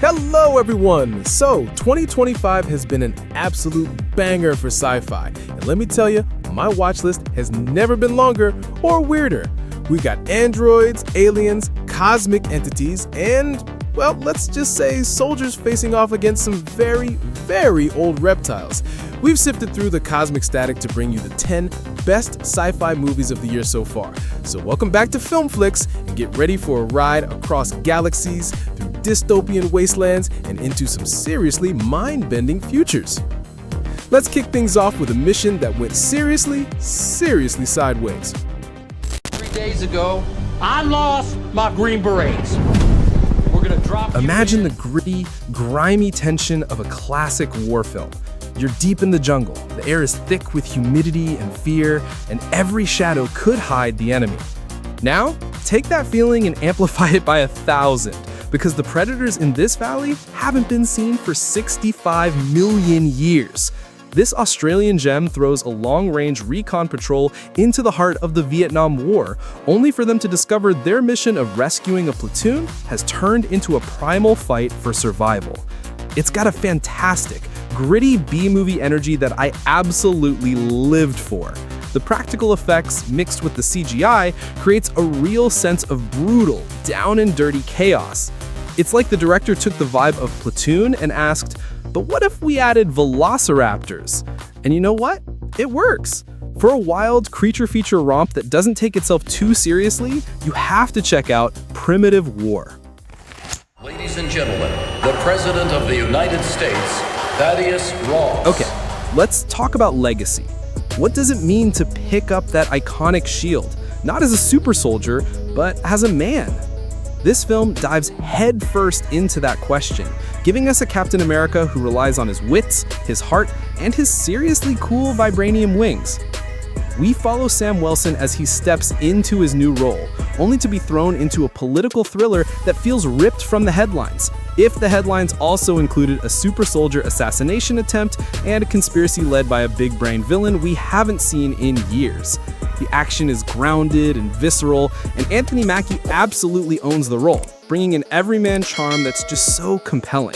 Hello everyone! So, 2025 has been an absolute banger for sci-fi. And let me tell you, my watch list has never been longer or weirder. We got androids, aliens, cosmic entities, and, well, let's just say soldiers facing off against some very old reptiles. We've sifted through the cosmic static to bring you the 10 best sci-fi movies of the year so far. So welcome back to Filmflix and get ready for a ride across galaxies, through dystopian wastelands, and into some seriously mind-bending futures. Let's kick things off with a mission that went seriously sideways. 3 days ago, I lost my Green Berets. We're gonna drop. Imagine the gritty, grimy tension of a classic war film. You're deep in the jungle, the air is thick with humidity and fear, and every shadow could hide the enemy. Now, take that feeling and amplify it by 1,000, because the predators in this valley haven't been seen for 65 million years. This Australian gem throws a long-range recon patrol into the heart of the Vietnam War, only for them to discover their mission of rescuing a platoon has turned into a primal fight for survival. It's got a fantastic, gritty B-movie energy that I absolutely lived for. The practical effects mixed with the CGI creates a real sense of brutal, down and dirty chaos. It's like the director took the vibe of Platoon and asked, but what if we added velociraptors? And you know what? It works. For a wild creature feature romp that doesn't take itself too seriously, you have to check out Primitive War. Ladies and gentlemen, the President of the United States, Thaddeus Ross. Okay, let's talk about legacy. What does it mean to pick up that iconic shield? Not as a super soldier, but as a man. This film dives headfirst into that question, giving us a Captain America who relies on his wits, his heart, and his seriously cool vibranium wings. We follow Sam Wilson as he steps into his new role, only to be thrown into a political thriller that feels ripped from the headlines, if the headlines also included a super soldier assassination attempt and a conspiracy led by a big-brain villain we haven't seen in years. The action is grounded and visceral, and Anthony Mackie absolutely owns the role, bringing an everyman charm that's just so compelling.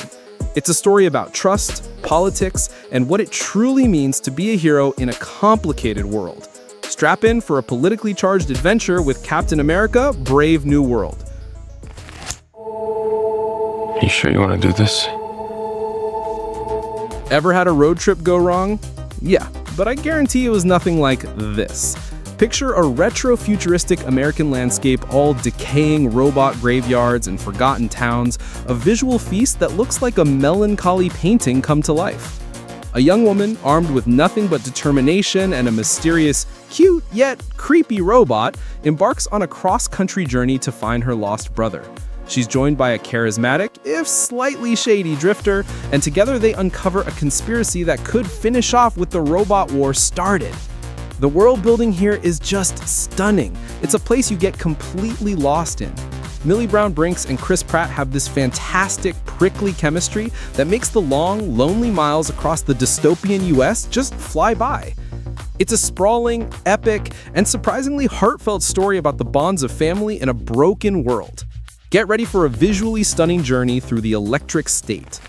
It's a story about trust, politics, and what it truly means to be a hero in a complicated world. Strap in for a politically charged adventure with Captain America: Brave New World. You sure you want to do this? Ever had a road trip go wrong? Yeah, but I guarantee it was nothing like this. Picture a retro-futuristic American landscape, all decaying robot graveyards and forgotten towns, a visual feast that looks like a melancholy painting come to life. A young woman, armed with nothing but determination and a mysterious, cute yet creepy robot, embarks on a cross-country journey to find her lost brother. She's joined by a charismatic, if slightly shady drifter, and together they uncover a conspiracy that could finish off with the robot war started. The world building here is just stunning. It's a place you get completely lost in. Millie Brown Brinks and Chris Pratt have this fantastic, prickly chemistry that makes the long, lonely miles across the dystopian US just fly by. It's a sprawling, epic, and surprisingly heartfelt story about the bonds of family in a broken world. Get ready for a visually stunning journey through the electric state.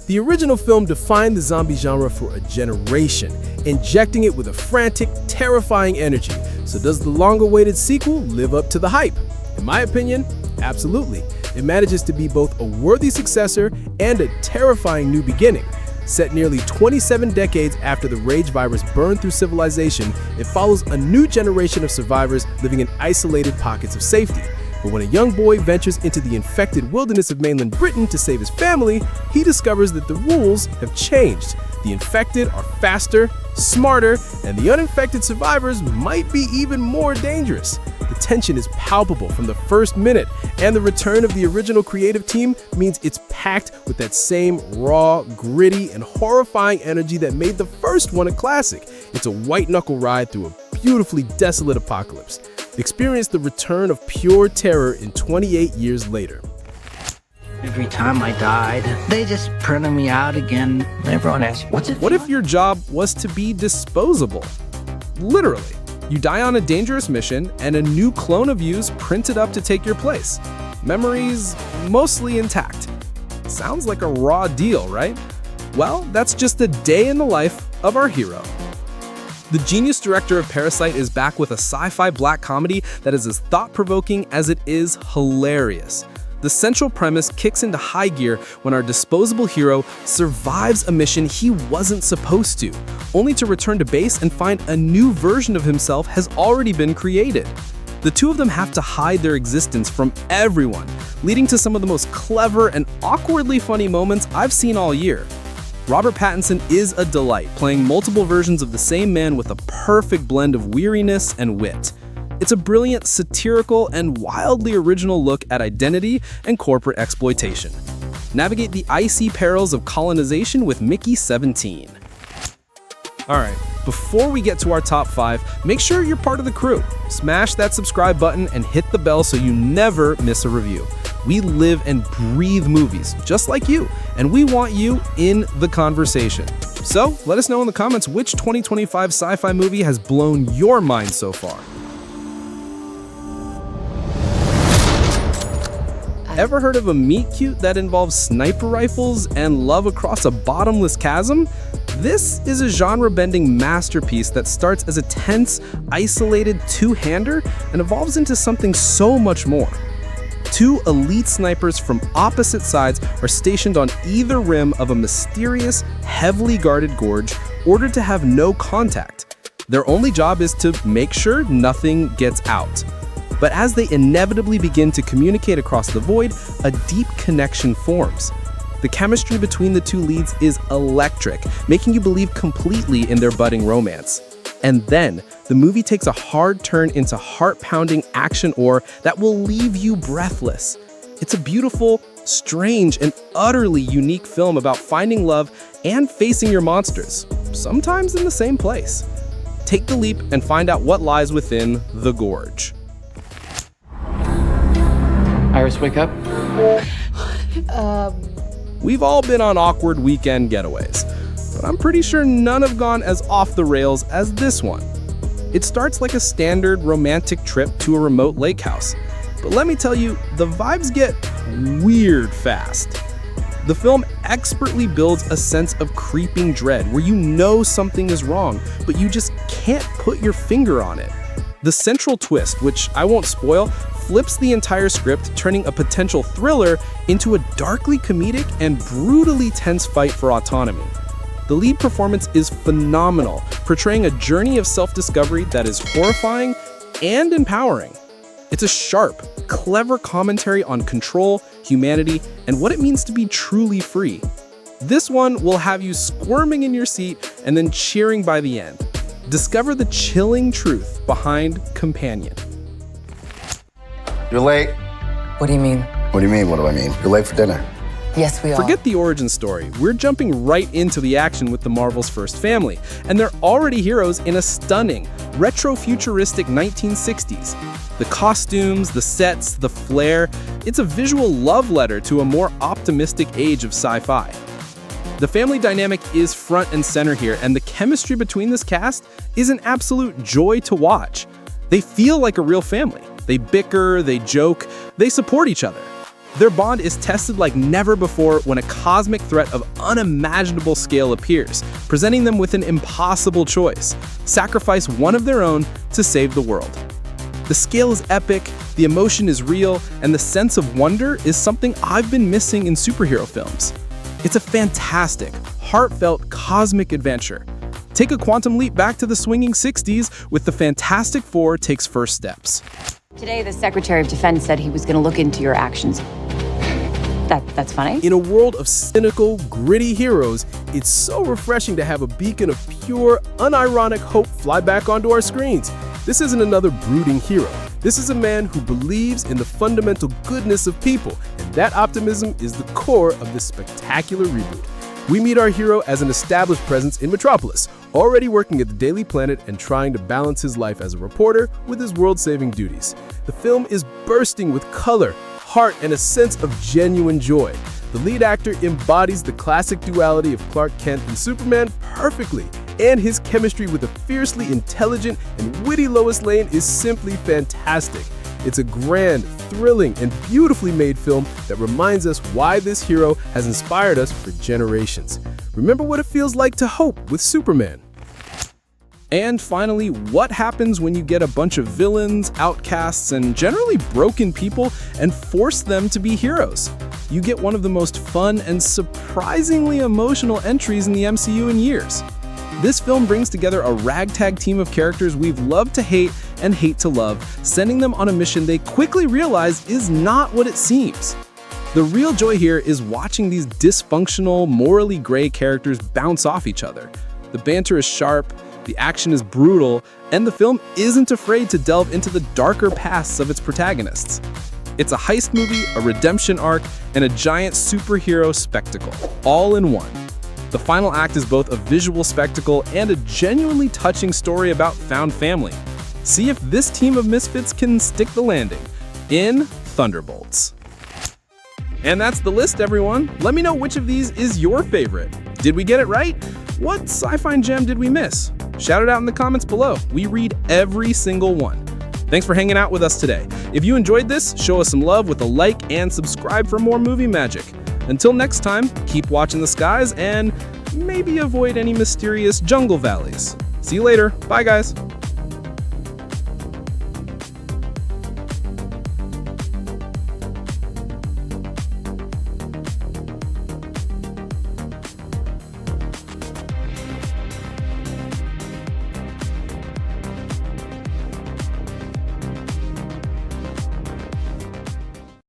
The original film defined the zombie genre for a generation, injecting it with a frantic, terrifying energy. So does the long-awaited sequel live up to the hype? In my opinion, absolutely. It manages to be both a worthy successor and a terrifying new beginning. Set nearly 27 decades after the rage virus burned through civilization, it follows a new generation of survivors living in isolated pockets of safety. But when a young boy ventures into the infected wilderness of mainland Britain to save his family, he discovers that the rules have changed. The infected are faster, smarter, and the uninfected survivors might be even more dangerous. The tension is palpable from the first minute, and the return of the original creative team means it's packed with that same raw, gritty, and horrifying energy that made the first one a classic. It's a white-knuckle ride through a beautifully desolate apocalypse. Experience the return of pure terror in 28 years later. Every time I died, they just printed me out again. Everyone asks, what's it? What if your job was to be disposable? Literally. You die on a dangerous mission, and a new clone of you's printed up to take your place. Memories mostly intact, Sounds like a raw deal, right? Well, that's just a day in the life of our hero. The genius director of Parasite is back with a sci-fi black comedy that is as thought-provoking as it is hilarious. The central premise kicks into high gear when our disposable hero survives a mission he wasn't supposed to, only to return to base and find a new version of himself has already been created. The two of them have to hide their existence from everyone, leading to some of the most clever and awkwardly funny moments I've seen all year. Robert Pattinson is a delight, playing multiple versions of the same man with a perfect blend of weariness and wit. It's a brilliant, satirical, and wildly original look at identity and corporate exploitation. Navigate the icy perils of colonization with Mickey 17. Alright, before we get to our top 5, make sure you're part of the crew. Smash that subscribe button and hit the bell so you never miss a review. We live and breathe movies, just like you, and we want you in the conversation. So, let us know in the comments which 2025 sci-fi movie has blown your mind so far. Ever heard of a meet-cute that involves sniper rifles and love across a bottomless chasm? This is a genre-bending masterpiece that starts as a tense, isolated two-hander and evolves into something so much more. Two elite snipers from opposite sides are stationed on either rim of a mysterious, heavily guarded gorge, ordered to have no contact. Their only job is to make sure nothing gets out. But as they inevitably begin to communicate across the void, a deep connection forms. The chemistry between the two leads is electric, making you believe completely in their budding romance. And then, the movie takes a hard turn into heart-pounding action ore that will leave you breathless. It's a beautiful, strange, and utterly unique film about finding love and facing your monsters, sometimes in the same place. Take the leap and find out what lies within the Gorge. Iris, wake up. We've all been on awkward weekend getaways, but I'm pretty sure none have gone as off the rails as this one. It starts like a standard romantic trip to a remote lake house, but let me tell you, the vibes get weird fast. The film expertly builds a sense of creeping dread where you know something is wrong, but you just can't put your finger on it. The central twist, which I won't spoil, flips the entire script, turning a potential thriller into a darkly comedic and brutally tense fight for autonomy. The lead performance is phenomenal, portraying a journey of self-discovery that is horrifying and empowering. It's a sharp, clever commentary on control, humanity, and what it means to be truly free. This one will have you squirming in your seat and then cheering by the end. Discover the chilling truth behind Companion. You're late. What do you mean? What do you mean, what do I mean? You're late for dinner. Yes, we are. Forget the origin story. We're jumping right into the action with the Marvel's first family, and they're already heroes in a stunning, retro-futuristic 1960s. The costumes, the sets, the flair, it's a visual love letter to a more optimistic age of sci-fi. The family dynamic is front and center here, and the chemistry between this cast is an absolute joy to watch. They feel like a real family. They bicker, they joke, they support each other. Their bond is tested like never before when a cosmic threat of unimaginable scale appears, presenting them with an impossible choice: sacrifice one of their own to save the world. The scale is epic, the emotion is real, and the sense of wonder is something I've been missing in superhero films. It's a fantastic, heartfelt, cosmic adventure. Take a quantum leap back to the swinging 60s with the Fantastic Four takes first steps. Today, the Secretary of Defense said he was going to look into your actions. That's funny. In a world of cynical, gritty heroes, it's so refreshing to have a beacon of pure, unironic hope fly back onto our screens. This isn't another brooding hero. This is a man who believes in the fundamental goodness of people, and that optimism is the core of this spectacular reboot. We meet our hero as an established presence in Metropolis, already working at the Daily Planet and trying to balance his life as a reporter with his world-saving duties. The film is bursting with color, heart, and a sense of genuine joy. The lead actor embodies the classic duality of Clark Kent and Superman perfectly, and his chemistry with a fiercely intelligent and witty Lois Lane is simply fantastic. It's a grand, thrilling, and beautifully made film that reminds us why this hero has inspired us for generations. Remember what it feels like to hope with Superman. And finally, what happens when you get a bunch of villains, outcasts, and generally broken people and force them to be heroes? You get one of the most fun and surprisingly emotional entries in the MCU in years. This film brings together a ragtag team of characters we've loved to hate and hate to love, sending them on a mission they quickly realize is not what it seems. The real joy here is watching these dysfunctional, morally gray characters bounce off each other. The banter is sharp, the action is brutal, and the film isn't afraid to delve into the darker pasts of its protagonists. It's a heist movie, a redemption arc, and a giant superhero spectacle, all in one. The final act is both a visual spectacle and a genuinely touching story about found family. See if this team of misfits can stick the landing in Thunderbolts. And that's the list, everyone. Let me know which of these is your favorite. Did we get it right? What sci-fi gem did we miss? Shout it out in the comments below. We read every single one. Thanks for hanging out with us today. If you enjoyed this, show us some love with a like and subscribe for more movie magic. Until next time, keep watching the skies and maybe avoid any mysterious jungle valleys. See you later. Bye, guys.